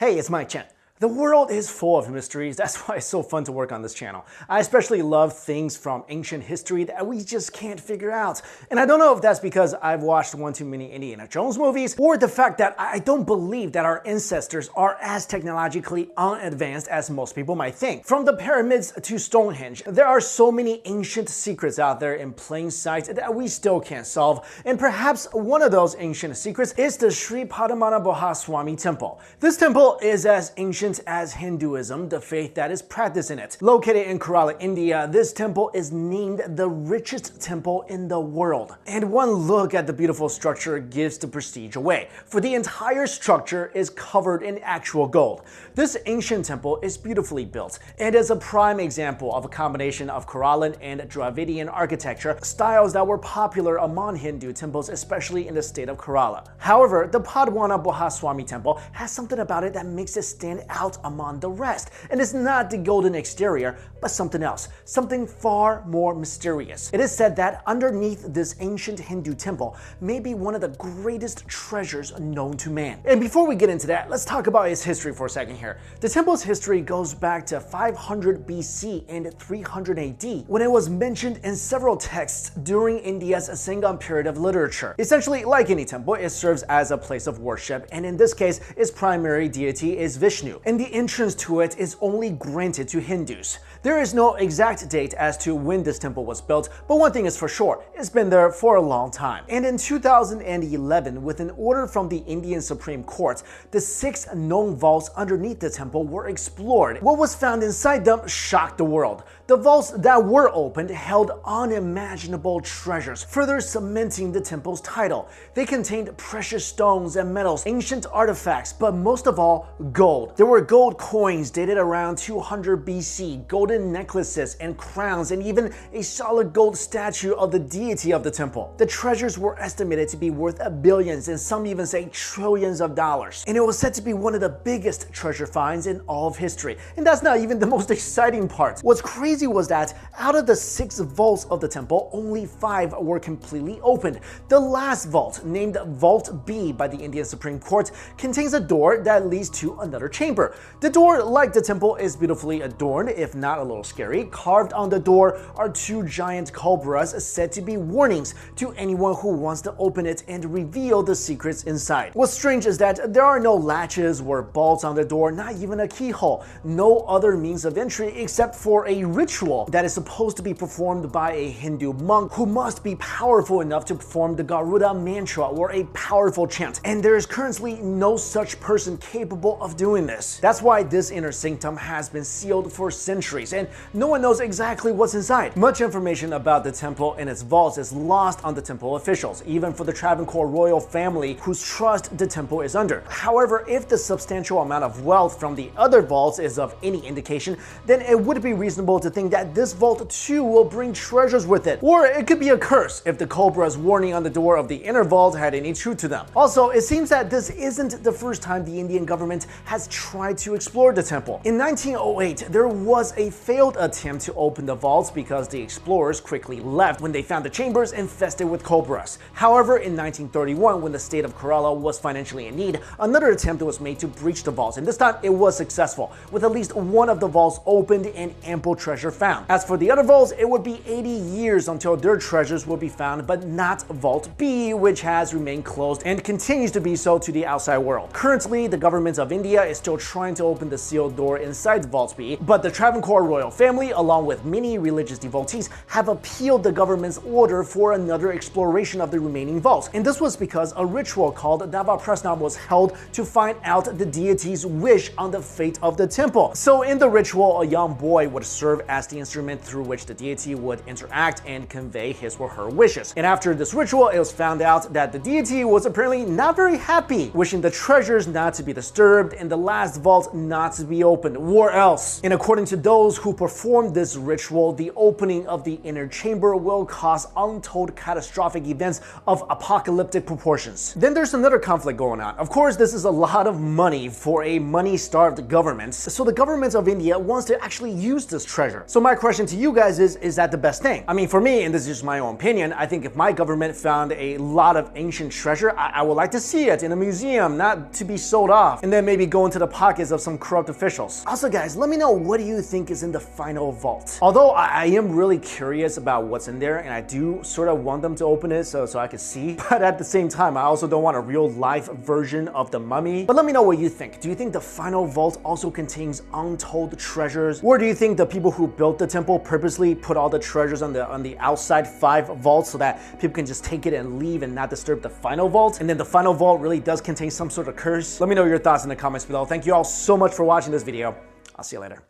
Hey, it's Mike Chen. The world is full of mysteries. That's why it's so fun to work on this channel. I especially love things from ancient history that we just can't figure out. And I don't know if that's because I've watched one too many Indiana Jones movies, or the fact that I don't believe that our ancestors are as technologically unadvanced as most people might think. From the pyramids to Stonehenge, there are so many ancient secrets out there in plain sight that we still can't solve. And perhaps one of those ancient secrets is the Sri Padmanabhaswamy temple. This temple is as ancient as Hinduism, the faith that is practiced in it. Located in Kerala, India, this temple is named the richest temple in the world. And one look at the beautiful structure gives the prestige away, for the entire structure is covered in actual gold. This ancient temple is beautifully built and is a prime example of a combination of Keralan and Dravidian architecture, styles that were popular among Hindu temples, especially in the state of Kerala. However, the Padmanabhaswamy temple has something about it that makes it stand out among the rest, and it's not the golden exterior, but something else, something far more mysterious. It is said that underneath this ancient Hindu temple may be one of the greatest treasures known to man. And before we get into that, let's talk about its history for a second here. The temple's history goes back to 500 BC and 300 AD, when it was mentioned in several texts during India's Sangam period of literature. Essentially, like any temple, it serves as a place of worship, and in this case, its primary deity is Vishnu, and the entrance to it is only granted to Hindus. There is no exact date as to when this temple was built, but one thing is for sure, it's been there for a long time. And in 2011, with an order from the Indian Supreme Court, the 6 known vaults underneath the temple were explored. What was found inside them shocked the world. The vaults that were opened held unimaginable treasures, further cementing the temple's title. They contained precious stones and metals, ancient artifacts, but most of all, gold. There were gold coins dated around 200 BC, golden necklaces and crowns, and even a solid gold statue of the deity of the temple. The treasures were estimated to be worth billions, and some even say trillions of dollars. And it was said to be one of the biggest treasure finds in all of history. And that's not even the most exciting part. What's crazy was that out of the 6 vaults of the temple, only 5 were completely opened. The last vault, named Vault B by the Indian Supreme Court, contains a door that leads to another chamber. The door, like the temple, is beautifully adorned, if not a little scary. Carved on the door are 2 giant cobras said to be warnings to anyone who wants to open it and reveal the secrets inside. What's strange is that there are no latches or bolts on the door, not even a keyhole. No other means of entry except for a ritual that is supposed to be performed by a Hindu monk who must be powerful enough to perform the Garuda mantra, or a powerful chant. And there is currently no such person capable of doing this. That's why this inner sanctum has been sealed for centuries, and no one knows exactly what's inside. Much information about the temple and its vaults is lost on the temple officials, even for the Travancore royal family whose trust the temple is under. However, if the substantial amount of wealth from the other vaults is of any indication, then it would be reasonable to think that this vault too will bring treasures with it. Or it could be a curse if the cobra's warning on the door of the inner vault had any truth to them. Also, it seems that this isn't the first time the Indian government has tried to explore the temple. In 1908, there was a failed attempt to open the vaults because the explorers quickly left when they found the chambers infested with cobras. However, in 1931, when the state of Kerala was financially in need, another attempt was made to breach the vaults, and this time it was successful, with at least one of the vaults opened and ample treasure found. As for the other vaults, it would be 80 years until their treasures will be found, but not Vault B, which has remained closed and continues to be so to the outside world. Currently, the government of India is still trying to open the sealed door inside Vault B, but the Travancore royal family, along with many religious devotees, have appealed the government's order for another exploration of the remaining vaults. And this was because a ritual called Dava was held to find out the deity's wish on the fate of the temple. So in the ritual, a young boy would serve as the instrument through which the deity would interact and convey his or her wishes. And after this ritual, it was found out that the deity was apparently not very happy, wishing the treasures not to be disturbed and the last vault not to be opened, or else. And according to those who performed this ritual, the opening of the inner chamber will cause untold catastrophic events of apocalyptic proportions. Then there's another conflict going on. Of course, this is a lot of money for a money-starved government, so the government of India wants to actually use this treasure. treasure. So my question to you guys is that the best thing? I mean, for me, and this is just my own opinion, I think if my government found a lot of ancient treasure, I would like to see it in a museum, not to be sold off, and then maybe go into the pockets of some corrupt officials. Also guys, let me know, what do you think is in the final vault? Although I am really curious about what's in there, and I do sort of want them to open it so I can see, but at the same time, I also don't want a real life version of the mummy. But let me know what you think. Do you think the final vault also contains untold treasures? Or do you think the people who built the temple purposely put all the treasures on the outside 5 vaults so that people can just take it and leave and not disturb the final vault? And then the final vault really does contain some sort of curse? Let me know your thoughts in the comments below. Thank you all so much for watching this video. I'll see you later.